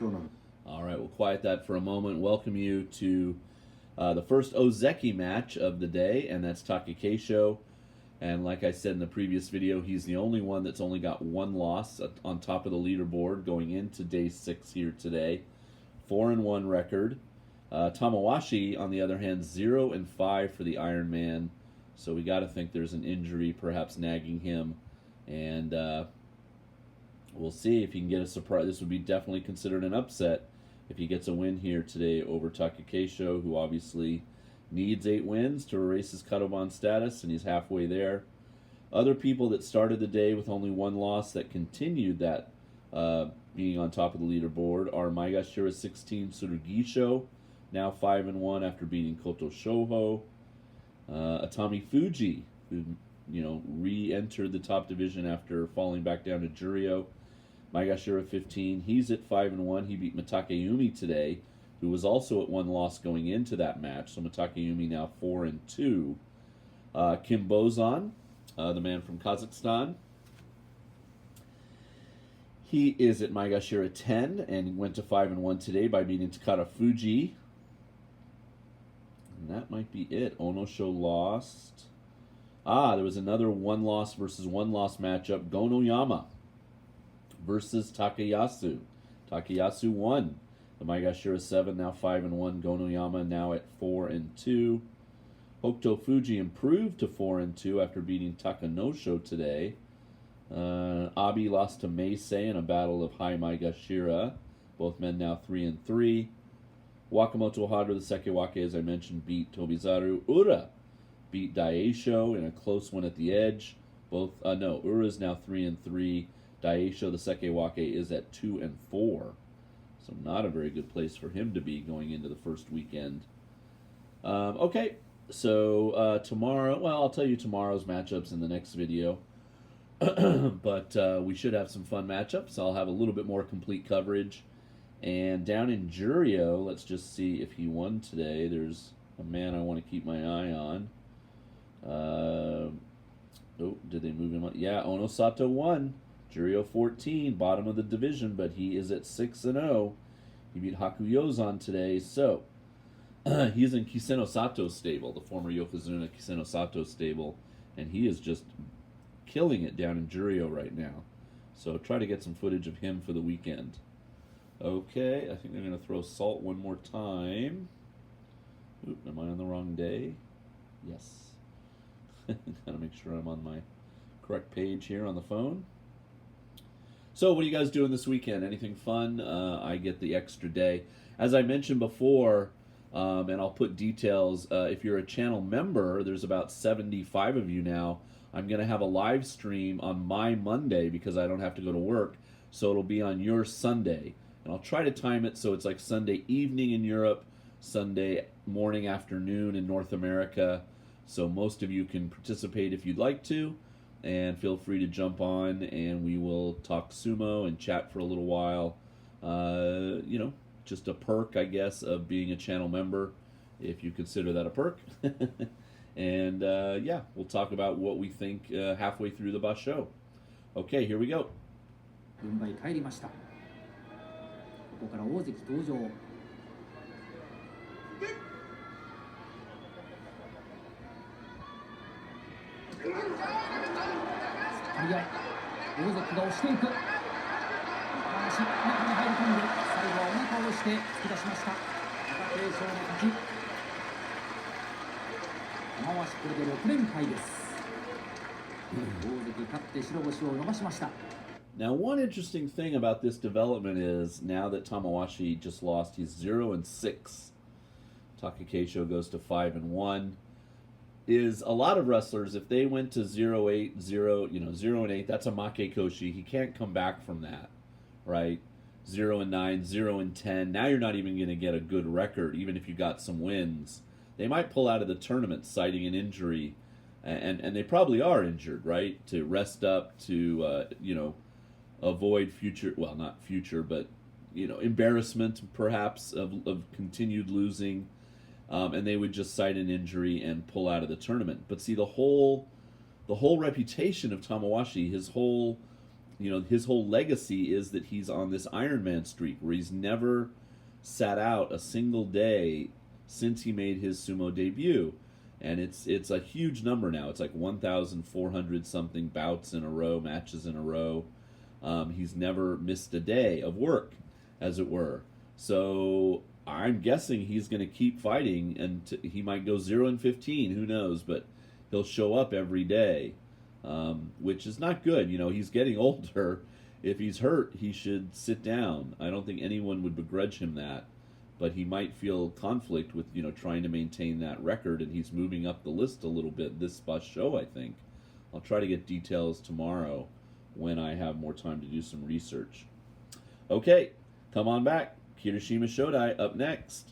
All right, we'll quiet that for a moment. Welcome you to the first Ozeki match of the day, and that's Takakeisho. And like I said in the previous video, he's the only one that's only got one loss on top of the leaderboard going into day 6 here today. 4-1 record. Tamawashi, on the other hand, 0-5 for the Iron Man. So we got to think there's an injury perhaps nagging him. And we'll see if he can get a surprise. This would be definitely considered an upset if he gets a win here today over Takakeisho, who obviously needs 8 wins to erase his Kadoban status, and he's halfway there. Other people that started the day with only one loss that continued that being on top of the leaderboard are Maegashira 16 Tsurugisho, now 5-1 after beating Koto Shoho. Atami Fuji, who re-entered the top division after falling back down to Juryo. Maegashira 15, he's at 5-1. He beat Mitakeyumi today, who was also at 1 loss going into that match. So Mitakeyumi now 4-2. Kim Bozan, the man from Kazakhstan, he is at Maegashira 10 and went to 5-1 today by beating Takara Fuji. And that might be it. Onosho lost. There was another 1 loss versus 1 loss matchup. Gonoyama versus Takayasu. Takayasu won. The Maegashira 7 now 5-1. Gonoyama now at 4-2. Hokuto Fuji improved to 4-2 after beating Takanosho today. Abi lost to Meisei in a battle of High Maegashira. Both men now 3-3. Wakamoto Hadra, the Sekewake, as I mentioned, beat Tobizaru. Ura beat Daisho in a close one at the edge. Ura's now 3-3. Daisho, the Sekewake, is at 2-4. So not a very good place for him to be going into the first weekend. Okay, so tomorrow, well, I'll tell you tomorrow's matchups in the next video. But we should have some fun matchups. I'll have a little bit more complete coverage. And down in Juryo, let's just see if he won today. There's a man I want to keep my eye on. Did they move him on? Yeah, Onosato won. Juryo 14, bottom of the division, but he is at 6-0. He beat Hakuyozan today, so he's in Kiseno Sato's stable, the former Yokozuna Kiseno Sato stable, and he is just killing it down in Juryo right now. So try to get some footage of him for the weekend. Okay, I think they're going to throw salt one more time. Oop, am I on the wrong day? Yes. Gotta make sure I'm on my correct page here on the phone. So what are you guys doing this weekend? Anything fun? I get the extra day. As I mentioned before, and I'll put details, if you're a channel member, there's about 75 of you now. I'm going to have a live stream on my Monday because I don't have to go to work. So it'll be on your Sunday. And I'll try to time it so it's like Sunday evening in Europe, Sunday morning, afternoon in North America. So most of you can participate if you'd like to. And feel free to jump on and we will talk sumo and chat for a little while. Just a perk, I guess, of being a channel member, if you consider that a perk. And we'll talk about what we think halfway through the basho. Okay, here we go. 軍配返りました。ここから大関登場。張り合い、大関が押していく。足、中に入り込んで、最後はお腹を押して突き出しました。貴景勝の勝ち。玉鷲これで6連敗です。大関勝って白星を伸ばしました。 Now, one interesting thing about this development is now that Tamawashi just lost, he's 0-6. Takakeisho goes to 5-1. Is a lot of wrestlers, if they went to 0-8, 0-8, that's a makekoshi. He can't come back from that, right? 0-9, 0-10. Now you're not even going to get a good record, even if you got some wins. They might pull out of the tournament citing an injury, and they probably are injured, right? To rest up, to avoid future, well, not future, but embarrassment perhaps of continued losing, and they would just cite an injury and pull out of the tournament. But see, the whole reputation of Tamawashi, his whole you know, his whole legacy is that he's on this Ironman streak where he's never sat out a single day since he made his sumo debut. And it's a huge number now. It's like 1,400 something bouts in a row, matches in a row. He's never missed a day of work, as it were. So I'm guessing he's going to keep fighting, and he might go 0-15. Who knows? But he'll show up every day, which is not good. You know, he's getting older. If he's hurt, he should sit down. I don't think anyone would begrudge him that. But he might feel conflict with, you know, trying to maintain that record, and he's moving up the list a little bit this show, I think. I'll try to get details tomorrow when I have more time to do some research. Okay, come on back. Kirishima Shodai up next.